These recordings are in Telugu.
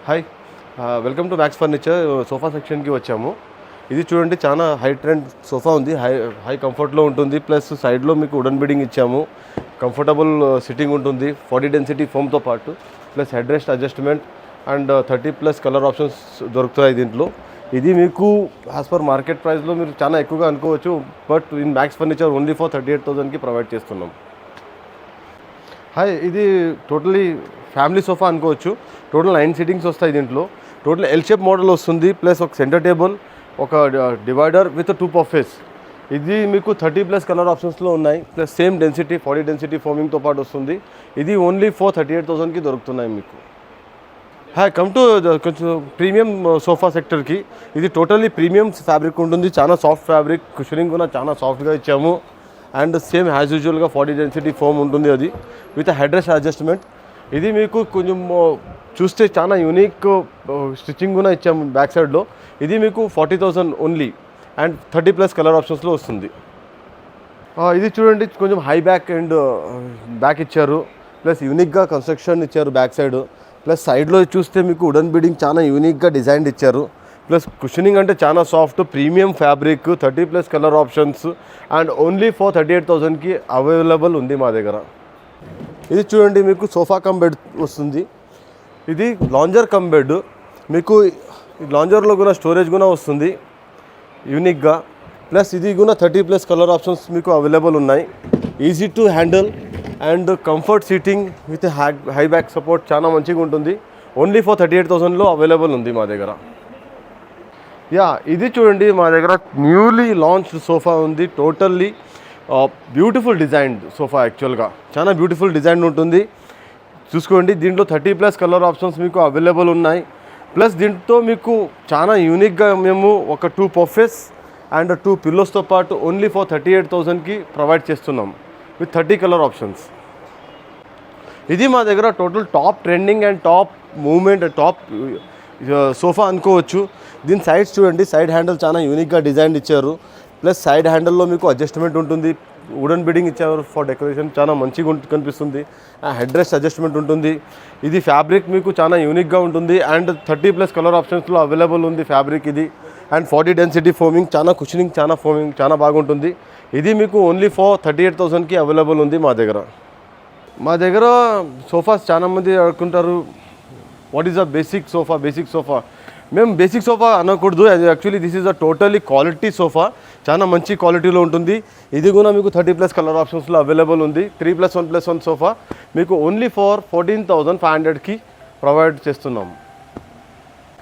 Hi welcome to Max furniture sofa సెక్షన్కి వచ్చాము. ఇది చూడండి, చాలా హై ట్రెండ్ సోఫా ఉంది. హై కంఫర్ట్లో ఉంటుంది. ప్లస్ సైడ్లో మీకు వుడెన్ బీడింగ్ ఇచ్చాము. కంఫర్టబుల్ సిట్టింగ్ ఉంటుంది. 40 డెన్సిటీ ఫోమ్తో పాటు plus head rest adjustment and 30+ colour options దొరుకుతాయి దీంట్లో. ఇది మీకు యాజ్ పర్ మార్కెట్ ప్రైస్లో మీరు చాలా ఎక్కువగా అనుకోవచ్చు, but in Max furniture only for 38,000కి ప్రొవైడ్ చేస్తున్నాం. హాయ్, ఇది టోటలీ ఫ్యామిలీ సోఫా అనుకోవచ్చు. టోటల్ 9 సిట్టింగ్స్ వస్తాయి దీంట్లో. టోటల్ ఎల్ షేప్ మోడల్ వస్తుంది. ప్లస్ ఒక సెంటర్ టేబుల్, ఒక డివైడర్ విత్ 2 పఫేస్. ఇది మీకు 30+ కలర్ ఆప్షన్స్లో ఉన్నాయి. ప్లస్ సేమ్ డెన్సిటీ 40 డెన్సిటీ ఫోమింగ్తో పాటు వస్తుంది. ఇది ఓన్లీ ఫర్ 38,000కి దొరుకుతున్నాయి మీకు. హాయ్, కమ్ టు కొంచెం ప్రీమియం సోఫా సెక్టర్కి. ఇది టోటల్లీ ప్రీమియం ఫ్యాబ్రిక్ ఉంటుంది. చాలా సాఫ్ట్ ఫ్యాబ్రిక్, కుషనింగ్ కూడా చాలా సాఫ్ట్గా ఇచ్చాము. అండ్ సేమ్ యాజ్ యూజువల్గా 40 డెన్సిటీ ఫోమ్ ఉంటుంది. అది విత్ హెడ్ రెస్ట్ అడ్జస్ట్మెంట్. ఇది మీకు కొంచెం చూస్తే చాలా యూనిక్ స్టిచ్చింగ్ కూడా ఇచ్చాము బ్యాక్ సైడ్లో. ఇది మీకు 40,000 ఓన్లీ అండ్ 30+ కలర్ ఆప్షన్స్లో వస్తుంది. ఇది చూడండి, కొంచెం హై బ్యాక్ అండ్ బ్యాక్ ఇచ్చారు. ప్లస్ యూనిక్గా కన్స్ట్రక్షన్ ఇచ్చారు బ్యాక్ సైడ్. ప్లస్ సైడ్లో చూస్తే మీకు వుడెన్ బీడింగ్ చాలా యూనిక్గా డిజైన్ ఇచ్చారు. ప్లస్ కుషనింగ్ అంటే చాలా soft premium fabric, 30+ colour options and only for 38,000కి అవైలబుల్ ఉంది మా దగ్గర. ఇది చూడండి, మీకు సోఫా కమ్ బెడ్ వస్తుంది. ఇది లాంజర్ కమ్ బెడ్. మీకు లాంజర్లో కూడా స్టోరేజ్ కూడా వస్తుంది యూనిక్గా. ప్లస్ ఇది కూడా 30+ కలర్ ఆప్షన్స్ మీకు అవైలబుల్ ఉన్నాయి. Easy to handle and comfort seating with high back support చాలా మంచిగా ఉంటుంది. ఓన్లీ ఫర్ 38,000లో అవైలబుల్ ఉంది మా దగ్గర. ఇది చూడండి, మా దగ్గర న్యూలీ లాంచ్డ్ సోఫా ఉంది. Totally beautiful designed sofa. యాక్చువల్గా చాలా బ్యూటిఫుల్ డిజైన్ ఉంటుంది. చూసుకోండి, దీంట్లో 30+ కలర్ ఆప్షన్స్ మీకు అవైలబుల్ ఉన్నాయి. ప్లస్ దీంతో మీకు చాలా యూనిక్గా మేము ఒక 2 పఫేస్ అండ్ 2 పిల్లోస్తో పాటు ఓన్లీ ఫర్ 38,000కి ప్రొవైడ్ చేస్తున్నాం విత్ 30 కలర్ ఆప్షన్స్. ఇది మా దగ్గర total top trending and top movement top sofa అనుకోవచ్చు. దీని సైడ్స్ చూడండి, సైడ్ హ్యాండిల్ చాలా యూనిక్గా డిజైన్ ఇచ్చారు. ప్లస్ సైడ్ హ్యాండిల్లో మీకు అడ్జస్ట్మెంట్ ఉంటుంది. వుడెన్ బీడింగ్ ఇచ్చారు ఫర్ డెకరేషన్, చాలా మంచిగా కనిపిస్తుంది. హెడ్ రెస్ట్ అడ్జస్ట్మెంట్ ఉంటుంది. ఇది ఫ్యాబ్రిక్ మీకు చాలా యూనిక్గా ఉంటుంది అండ్ 30+ కలర్ ఆప్షన్స్లో అవైలబుల్ ఉంది ఫ్యాబ్రిక్ ఇది. అండ్ 40 డెన్సిటీ ఫోమింగ్, చాలా కుషనింగ్, చాలా ఫోమింగ్ చాలా బాగుంటుంది. ఇది మీకు ఓన్లీ ఫర్ 38,000కి అవైలబుల్ ఉంది మా దగ్గర. మా దగ్గర సోఫాస్ చాలామంది అడుగుతుంటారు, what is a basic sofa. మేము బేసిక్ సోఫా అనకూడదు. Actually this is a totally quality sofa. చాలా మంచి క్వాలిటీలో ఉంటుంది. ఇది కూడా మీకు 30+ కలర్ ఆప్షన్స్లో అవైలబుల్ ఉంది. 3+1+1 సోఫా మీకు ఓన్లీ ఫర్ 14,500కి ప్రొవైడ్ చేస్తున్నాం.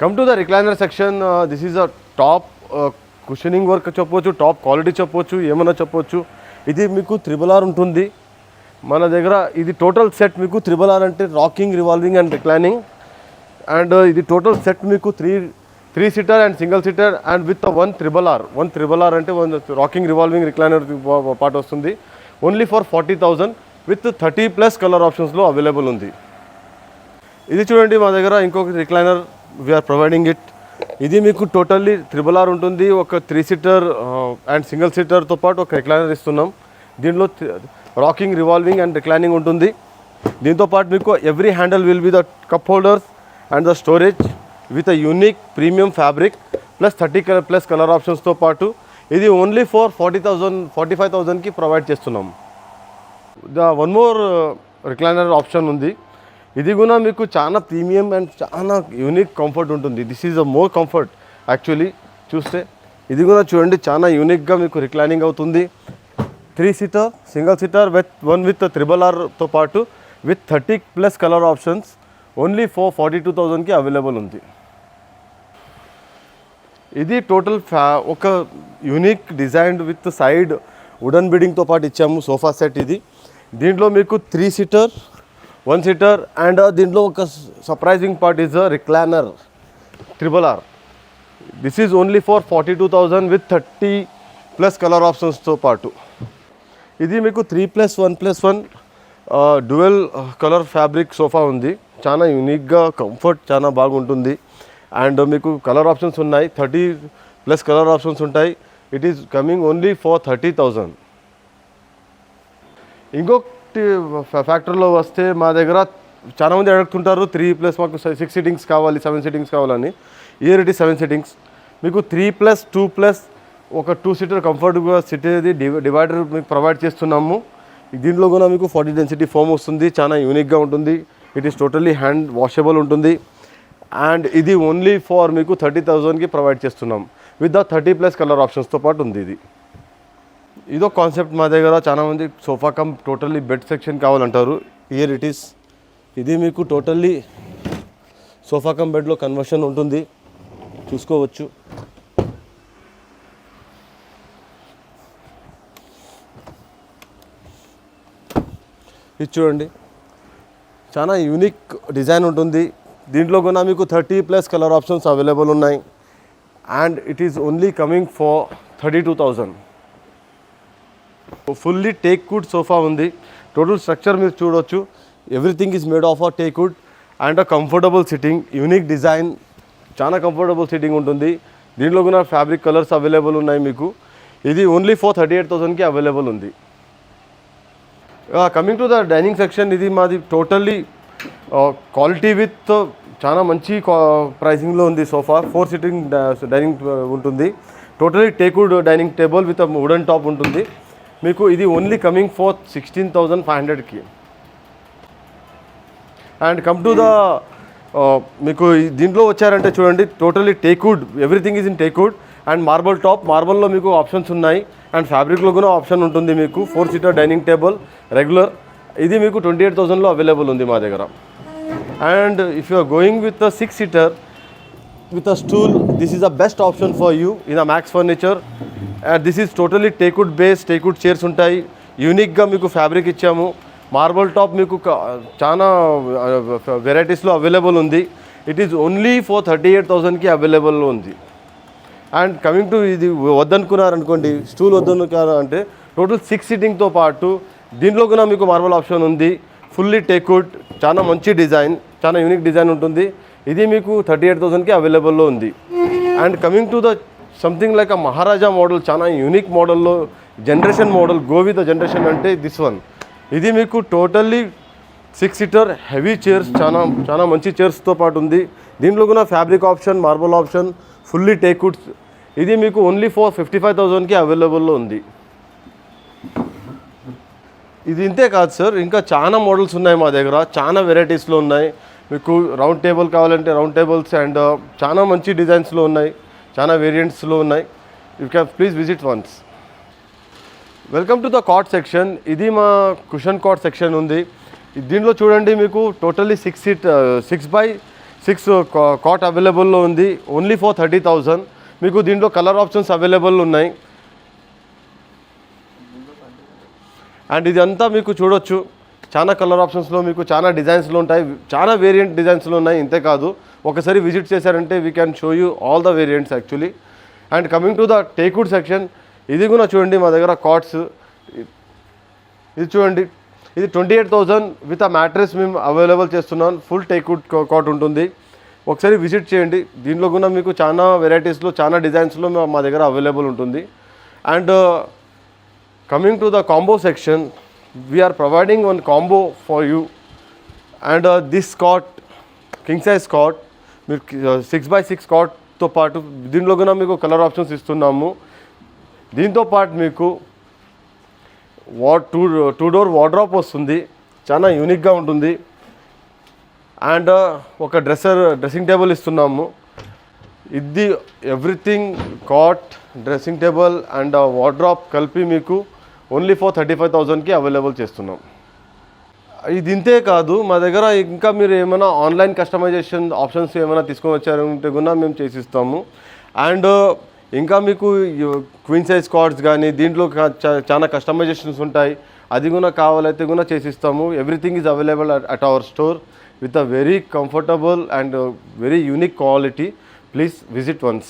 Come to the recliner section. This is a top cushioning work చెప్పవచ్చు, టాప్ క్వాలిటీ చెప్పవచ్చు, ఏమన్నా చెప్పవచ్చు. ఇది మీకు 3R ఉంటుంది మన దగ్గర. ఇది టోటల్ సెట్ మీకు 3R అంటే rocking, revolving and reclining. And ఇది టోటల్ సెట్ మీకు 3 seater and single seater and with 1 3R అంటే 1 రాకింగ్, రివాల్వింగ్, రిక్లైనర్ పార్ట్ వస్తుంది. ఓన్లీ ఫర్ 40,000 విత్ 30+ కలర్ ఆప్షన్స్లో అవైలబుల్ ఉంది. ఇది చూడండి, మా దగ్గర ఇంకొక రిక్లైనర్ వీఆర్ ప్రొవైడింగ్ ఇట్. ఇది మీకు టోటల్లీ 3R ఉంటుంది. ఒక 3 సీటర్ అండ్ సింగిల్ సీటర్తో పాటు ఒక రిక్లైనర్ ఇస్తున్నాం. దీంట్లో రాకింగ్, రివాల్వింగ్ అండ్ రిక్లైనింగ్ ఉంటుంది. దీంతో పాటు మీకు every handle will be the cup holders and the storage with a unique premium fabric plus 30+ colour ఆప్షన్స్తో పాటు. ఇది ఓన్లీ ఫర్ 45,000కి ప్రొవైడ్ చేస్తున్నాం. వన్ మోర్ రిక్లైనర్ ఆప్షన్ ఉంది. ఇది కూడా మీకు చాలా ప్రీమియం అండ్ చాలా యూనిక్ కంఫర్ట్ ఉంటుంది. This is a more comfort actually. చూస్తే ఇది కూడా చూడండి, చాలా యూనిక్గా మీకు రిక్లైనింగ్ అవుతుంది. 3 సీటర్ సింగిల్ సీటర్ విత్ 3Rతో పాటు with 30+ colour options only for 42,000కి అవైలబుల్ ఉంది. ఇది టోటల్ ఒక unique design with side wooden బీడింగ్తో పాటు ఇచ్చాము సోఫా సెట్. ఇది దీంట్లో మీకు 3 సీటర్ 1 సీటర్ అండ్ దీంట్లో ఒక surprising part is recliner 3R. This is only for 42,000 with 30+ colour ఆప్షన్స్తో పాటు. ఇది మీకు 3+1+1 డ్యువల్ కలర్ ఫ్యాబ్రిక్ సోఫా ఉంది. చాలా యూనిక్గా కంఫర్ట్ చాలా బాగుంటుంది. అండ్ మీకు కలర్ ఆప్షన్స్ ఉన్నాయి, 30+ కలర్ ఆప్షన్స్ ఉంటాయి. It is coming only for 30,000. ఇంకొకటి ఫ్యాక్టర్లో వస్తే మా దగ్గర చాలామంది అడుగుతుంటారు 3+ మాకు 6 సిట్టింగ్స్ కావాలి, 7 సిట్టింగ్స్ కావాలని. Year it is 7 sittings. మీకు 3+, 2+, ఒక 2 సీటర్ కంఫర్టబుల్గా సిట్ అనేది డివైడర్ మీకు ప్రొవైడ్ చేస్తున్నాము. దీంట్లో కూడా మీకు 40 డెన్సిటీ ఫోమ్ వస్తుంది, చాలా యూనిక్గా ఉంటుంది. It is totally hand washable ఉంటుంది. అండ్ ఇది ఓన్లీ ఫర్ మీకు 30,000కి ప్రొవైడ్ చేస్తున్నాం విత్ ద 30+ కలర్ ఆప్షన్స్తో పాటు ఉంది. ఇదో కాన్సెప్ట్ మా దగ్గర. చాలామంది sofa come totally bed section కావాలంటారు. Here it is. ఇది మీకు టోటల్లీ సోఫా కమ్ బెడ్లో కన్వర్షన్ ఉంటుంది, చూసుకోవచ్చు. ఇది చూడండి, చాలా యూనిక్ డిజైన్ ఉంటుంది. దీంట్లో కూడా మీకు 30+ కలర్ ఆప్షన్స్ అవైలబుల్ ఉన్నాయి. And it is only coming for 32,000. Fully teakwood sofa ఉంది. టోటల్ స్ట్రక్చర్ మీరు చూడవచ్చు. Everything is made of a teakwood and a comfortable sitting, unique design, చాలా కంఫర్టబుల్ సిట్టింగ్ ఉంటుంది. దీంట్లో కూడా ఫ్యాబ్రిక్ కలర్స్ అవైలబుల్ ఉన్నాయి మీకు. ఇది ఓన్లీ ఫర్ 38,000కి అవైలబుల్ ఉంది. Coming to the dining section, ఇది మాది టోటల్లీ క్వాలిటీ విత్ చాలా మంచి ప్రైసింగ్లో ఉంది. సోఫా 4 సిట్టింగ్ డైనింగ్ ఉంటుంది. Totally teakwood dining table with wooden top ఉంటుంది మీకు. ఇది ఓన్లీ కమింగ్ ఫర్ 16,500కి. అండ్ కమ్ టు ద మీకు దీంట్లో వచ్చారంటే చూడండి, totally teakwood, everything is in teakwood and marble top. మార్బల్లో మీకు ఆప్షన్స్ ఉన్నాయి అండ్ ఫ్యాబ్రిక్లో కూడా ఆప్షన్ ఉంటుంది మీకు. 4 సీటర్ డైనింగ్ టేబుల్ రెగ్యులర్. ఇది మీకు 28,000లో అవైలబుల్ ఉంది మా దగ్గర. And if you are going with 6 seater with a stool, this is the best option for you in a Max Furniture. This is totally teakwood based, teakwood chairs ఉంటాయి. యూనిక్గా మీకు ఫ్యాబ్రిక్ ఇచ్చాము. మార్బల్ టాప్ మీకు చాలా వెరైటీస్లో అవైలబుల్ ఉంది. ఇట్ ఈస్ ఓన్లీ ఫర్ 38,000కి అవైలబుల్లో ఉంది. అండ్ కమింగ్ టు ఇది వద్దనుకున్నారనుకోండి, స్టూల్ వద్దనుకున్నారు అంటే టోటల్ 6 సీటింగ్తో పాటు దీంట్లో కూడా మీకు మార్బల్ ఆప్షన్ ఉంది. ఫుల్లీ టేక్వుడ్, చాలా మంచి డిజైన్, చాలా యూనిక్ డిజైన్ ఉంటుంది. ఇది మీకు 38,000కి అవైలబుల్లో ఉంది. And coming to the something like a Maharaja model, చాలా యూనిక్ మోడల్లో generation model, go with the generation అంటే దిస్ వన్. ఇది మీకు టోటల్లీ 6 సీటర్ హెవీ చైర్స్, చాలా మంచి చైర్స్తో పాటు ఉంది. దీంట్లో కూడా fabric option, marble option, fully teakwoods. ఇది మీకు ఓన్లీ ఫర్ 55,000కి అవైలబుల్లో ఉంది. ఇది ఇంతే కాదు సార్, ఇంకా చాలా మోడల్స్ ఉన్నాయి మా దగ్గర, చాలా వెరైటీస్లో ఉన్నాయి. మీకు రౌండ్ టేబుల్ కావాలంటే రౌండ్ టేబుల్స్ అండ్ చాలా మంచి డిజైన్స్లో ఉన్నాయి, చాలా వేరియంట్స్లో ఉన్నాయి. You can please visit once. Welcome to the cot section. ఇది మా కుషన్ కాట్ సెక్షన్ ఉంది. దీంట్లో చూడండి మీకు టోటల్లీ 6x6 కాట్ అవైలబుల్లో ఉంది. Only for 30,000. మీకు దీంట్లో కలర్ ఆప్షన్స్ అవైలబుల్ ఉన్నాయి. అండ్ ఇదంతా మీకు చూడొచ్చు, చాలా కలర్ ఆప్షన్స్లో మీకు చాలా డిజైన్స్లో ఉంటాయి, చాలా వేరియంట్ డిజైన్స్లో ఉన్నాయి. ఇంతే కాదు, ఒకసారి విజిట్ చేశారంటే we can show you all the variants actually. And coming to the teakwood section, ఇది కూడా చూడండి మా దగ్గర కాట్స్. ఇది చూడండి, ఇది 28,000 విత్ ఆ మ్యాట్రెస్ మేము అవైలబుల్ చేస్తున్నాం. ఫుల్ టేక్వుడ్ కాట్ ఉంటుంది. ఒకసారి విజిట్ చేయండి. దీంట్లో కూడా మీకు చాలా వెరైటీస్లో, చాలా డిజైన్స్లో మా దగ్గర అవైలబుల్ ఉంటుంది. And coming to the combo section, we are providing one combo for you. And this cot, king size cot, మీరు 6x6 కాట్తో పాటు దీంట్లో కూడా మీకు కలర్ ఆప్షన్స్ ఇస్తున్నాము. దీంతో పాటు మీకు టూ డోర్ వార్డ్రోబ్ వస్తుంది, చాలా యూనిక్గా ఉంటుంది. అండ్ ఒక డ్రెస్సింగ్ టేబుల్ ఇస్తున్నాము. ఇది everything cot, dressing table and wardrobe కలిపి మీకు ఓన్లీ ఫర్ 35,000కి అవైలబుల్ చేస్తున్నాం. ఇది ఇంతే కాదు, మా దగ్గర ఇంకా మీరు ఏమైనా ఆన్లైన్ కస్టమైజేషన్ ఆప్షన్స్ ఏమైనా తీసుకొని వచ్చారంటే కూడా మేము చేసిస్తాము. అండ్ ఇంకా మీకు క్వీన్ సైజ్ కార్డ్స్ కానీ దీంట్లో చాలా కస్టమైజేషన్స్ ఉంటాయి, అది కూడా కావాలైతే కూడా చేసిస్తాము. Everything is available at our store with a very comfortable and very unique quality. Please visit once.